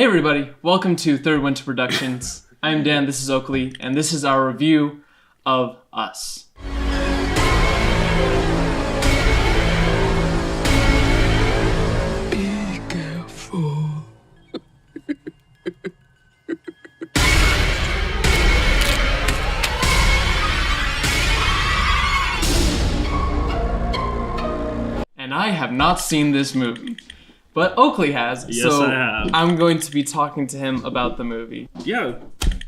everybody, welcome to Third Winter Productions. I'm Dan, this is Oakley, and this is our review of Us. Be careful. And I have not seen this movie. But Oakley has, Yes, so I have. I'm going to be talking to him about the movie. Yeah,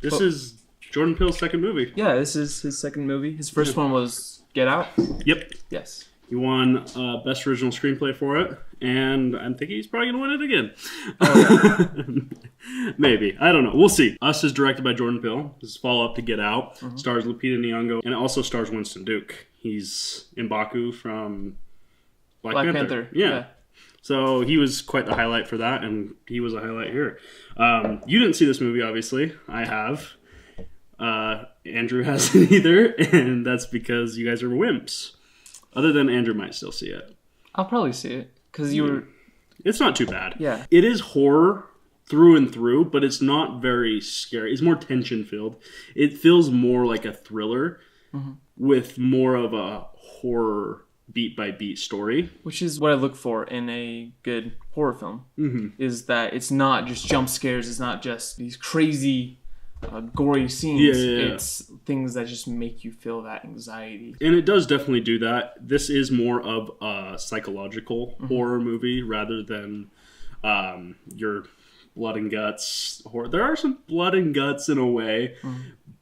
this is Jordan Peele's second movie. Yeah, this is his second movie. His first one was Get Out. Yep. Yes. He won Best Original Screenplay for it, and I'm thinking he's probably going to win it again. Oh, yeah. Maybe. I don't know. We'll see. Us is directed by Jordan Peele. This is follow-up to Get Out. Stars Lupita Nyong'o, and it also stars Winston Duke. He's M'Baku from Black Panther. Yeah. So he was quite the highlight for that, and he was a highlight here. You didn't see this movie, obviously. I have. Andrew hasn't either, and that's because you guys are wimps. Other than Andrew might still see it. I'll probably see it, because you were... It's not too bad. Yeah. It is horror through and through, but it's not very scary. It's more tension-filled. It feels more like a thriller with more of a horror beat-by-beat story. Which is what I look for in a good horror film, is that it's not just jump scares, it's not just these crazy, gory scenes. Yeah. It's things that just make you feel that anxiety. And it does definitely do that. This is more of a psychological horror movie rather than your blood and guts horror. There are some blood and guts in a way,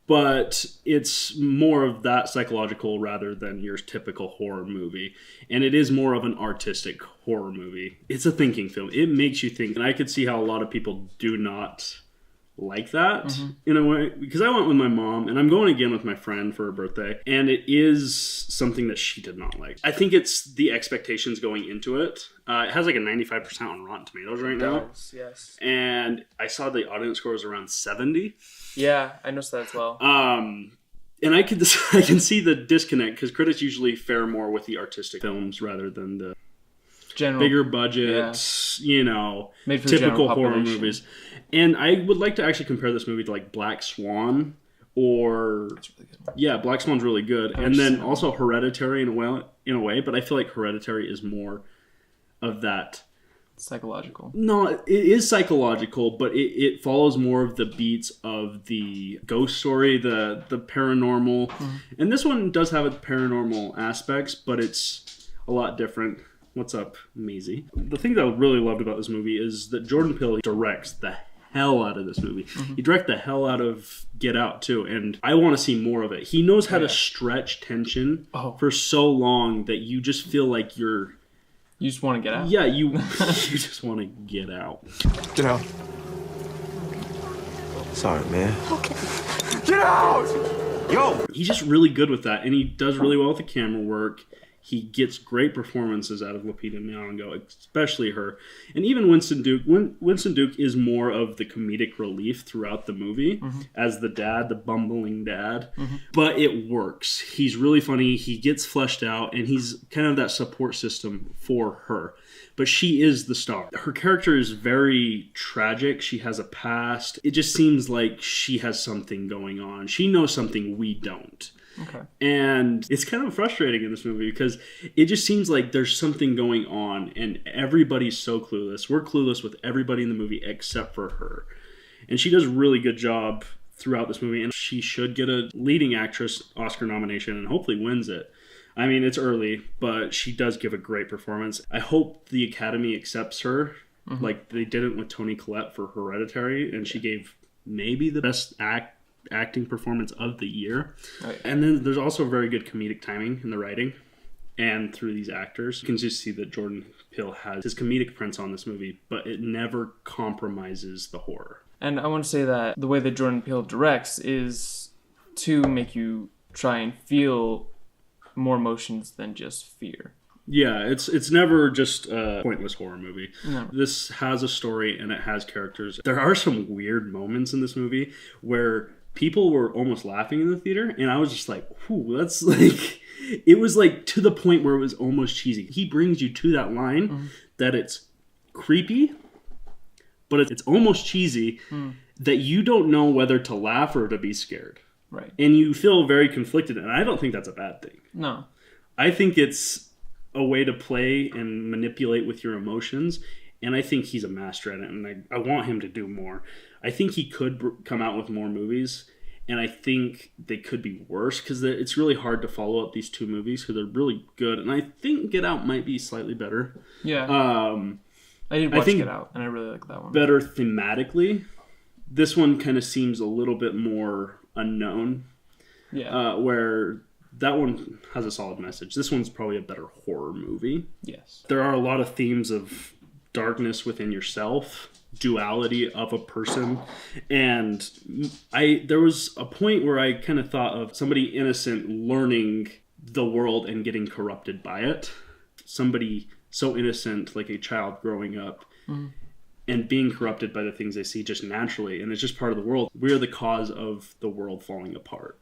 but it's more of that psychological rather than your typical horror movie. And it is more of an artistic horror movie. It's a thinking film. It makes you think. And I could see how a lot of people do not like that in a way, because I went with my mom and I'm going again with my friend for her birthday, and it is something that she did not like. I think it's the expectations going into it. It has like a 95% on Rotten Tomatoes right now. Yes. And I saw the audience score was around 70. Yeah, I noticed that as well. And I can see the disconnect because critics usually fare more with the artistic films rather than the General, bigger budget, made for the typical general horror population. movies. And I would like to actually compare this movie to like Black Swan or That's really good. yeah, Black Swan's really good. And then also Hereditary in a way, but I feel like Hereditary is more of that Psychological. No, it is psychological, but it follows more of the beats of the ghost story, the paranormal. And this one does have its paranormal aspects, but it's a lot different. What's up, Maisie? The thing that I really loved about this movie is that Jordan Peele directs the hell out of this movie. He directed the hell out of Get Out too, and I want to see more of it. He knows how to stretch tension for so long that you just feel like you're... You just want to get out? Yeah, you just want to get out. Get out. Sorry, man. Okay. Get out! Yo! He's just really good with that, and he does really well with the camera work. He gets great performances out of Lupita Nyong'o, especially her. And even Winston Duke. Winston Duke is more of the comedic relief throughout the movie as the dad, the bumbling dad. But it works. He's really funny. He gets fleshed out, and he's kind of that support system for her. But she is the star. Her character is very tragic. She has a past. It just seems like she has something going on. She knows something we don't. Okay. And it's kind of frustrating in this movie because it just seems like there's something going on and everybody's so clueless. We're clueless with everybody in the movie except for her. And she does a really good job throughout this movie, and she should get a leading actress Oscar nomination and hopefully wins it. I mean, it's early, but she does give a great performance. I hope the Academy accepts her like they didn't with Toni Collette for Hereditary, and she gave maybe the best acting performance of the year. Right. And then there's also very good comedic timing in the writing and through these actors. You can just see that Jordan Peele has his comedic prints on this movie, but it never compromises the horror. And I want to say that the way that Jordan Peele directs is to make you try and feel more emotions than just fear. Yeah, it's never just a pointless horror movie. No. This has a story and it has characters. There are some weird moments in this movie where people were almost laughing in the theater, and I was just like, whew, that's like... It was like to the point where it was almost cheesy. He brings you to that line that it's creepy, but it's almost cheesy that you don't know whether to laugh or to be scared. Right. And you feel very conflicted, and I don't think that's a bad thing. No. I think it's a way to play and manipulate with your emotions, and I think he's a master at it, and I want him to do more. I think he could come out with more movies, and I think they could be worse, because it's really hard to follow up these two movies, because they're really good, and I think Get Out might be slightly better. Yeah. I did watch Get Out, and I really like that one. Better thematically. This one kind of seems a little bit more unknown. Yeah. Where that one has a solid message. This one's probably a better horror movie. Yes. There are a lot of themes of darkness within yourself, duality of a person, and there was a point where I kind of thought of somebody innocent learning the world and getting corrupted by it. Somebody so innocent, like a child growing up, and being corrupted by the things they see just naturally, and it's just part of the world. We're the cause of the world falling apart.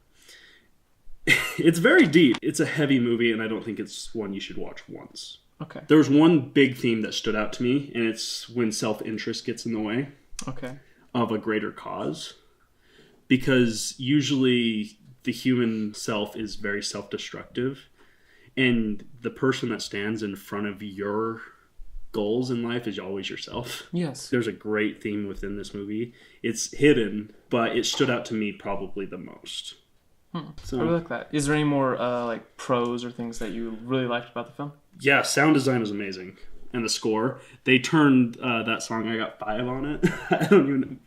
It's very deep. It's a heavy movie, and I don't think it's one you should watch once. Okay. There was one big theme that stood out to me, and it's when self-interest gets in the way of a greater cause. Because usually the human self is very self-destructive, and the person that stands in front of your goals in life is always yourself. Yes. There's a great theme within this movie. It's hidden, but it stood out to me probably the most. So, I really like that. Is there any more like pros or things that you really liked about the film? Yeah, sound design is amazing. And the score. They turned that song, I got 5 on it.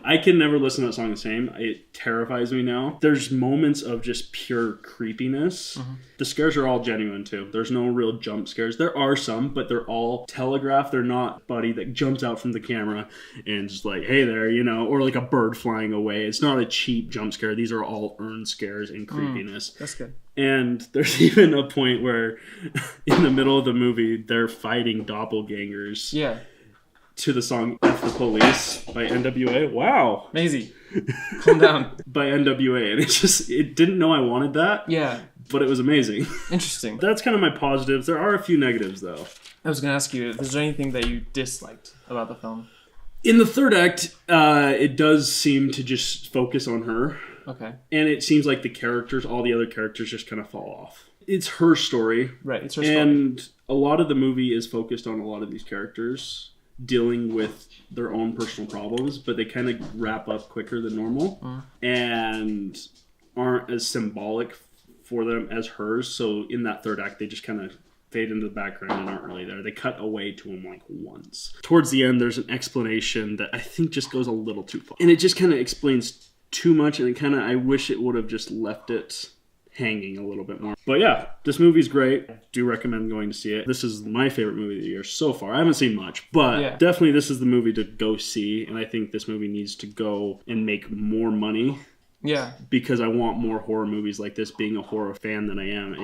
I can never listen to that song the same. It terrifies me now. There's moments of just pure creepiness. The scares are all genuine too. There's no real jump scares. There are some, but they're all telegraphed. They're not Buddy that jumps out from the camera and just like, hey there, or like a bird flying away. It's not a cheap jump scare. These are all earned scares and creepiness. That's good. And there's even a point where in the middle of the movie, they're fighting doppelgangers. Yeah. To the song F the Police by NWA. Wow. Maisie, calm down. By NWA. And it didn't know I wanted that. Yeah. But it was amazing. Interesting. That's kind of my positives. There are a few negatives, though. I was going to ask you, is there anything that you disliked about the film? In the third act, it does seem to just focus on her. Okay. And it seems like all the other characters just kind of fall off. It's her story. Right, it's her story. And a lot of the movie is focused on a lot of these characters dealing with their own personal problems, but they kind of wrap up quicker than normal and aren't as symbolic for them as hers. So in that third act, they just kind of fade into the background and aren't really there. They cut away to them like once. Towards the end, there's an explanation that I think just goes a little too far. And it just kind of explains too much, and I wish it would have just left it hanging a little bit more. But yeah, this movie's great. Do recommend going to see it. This is my favorite movie of the year so far. I haven't seen much, but definitely this is the movie to go see, and I think this movie needs to go and make more money. Yeah. Because I want more horror movies like this, being a horror fan than I am.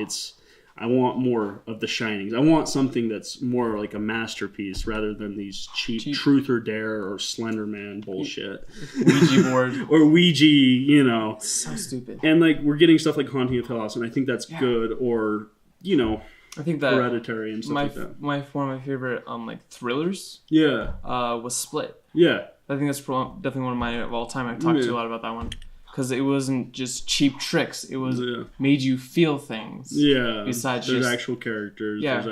I want more of The Shinings. I want something that's more like a masterpiece rather than these cheap Truth or Dare or Slender Man bullshit. Ouija board. Or Ouija, So stupid. And like we're getting stuff like Haunting of Hill House, and I think that's good. Or, I think that Hereditary and stuff like that. One of my favorite like thrillers was Split. Yeah. I think that's definitely one of mine of all time. I've talked to you a lot about that one. Because it wasn't just cheap tricks. It was made you feel things. Yeah. Besides there's actual characters. Yeah. There's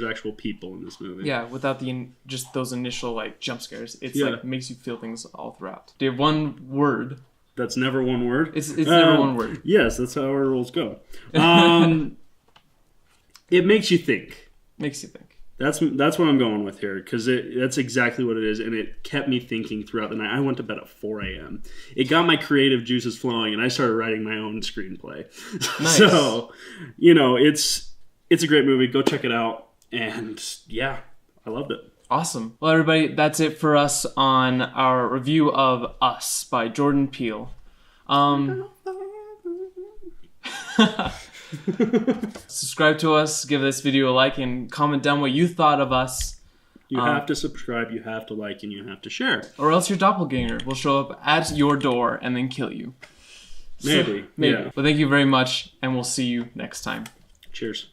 actual people in this movie. Yeah, without just those initial like jump scares. It's like makes you feel things all throughout. Do you have one word? That's never one word? It's never one word. Yes, that's how our rules go. It makes you think. Makes you think. That's what I'm going with here, because that's exactly what it is, and it kept me thinking throughout the night. I went to bed at 4 a.m. It got my creative juices flowing, and I started writing my own screenplay. Nice. So, it's a great movie. Go check it out, and yeah, I loved it. Awesome. Well, everybody, that's it for us on our review of Us by Jordan Peele. Subscribe to us, give this video a like, and comment down what you thought of us. You have to subscribe, you have to like, and you have to share. Or else your doppelganger will show up at your door and then kill you. Maybe. Yeah. But thank you very much, and we'll see you next time. Cheers.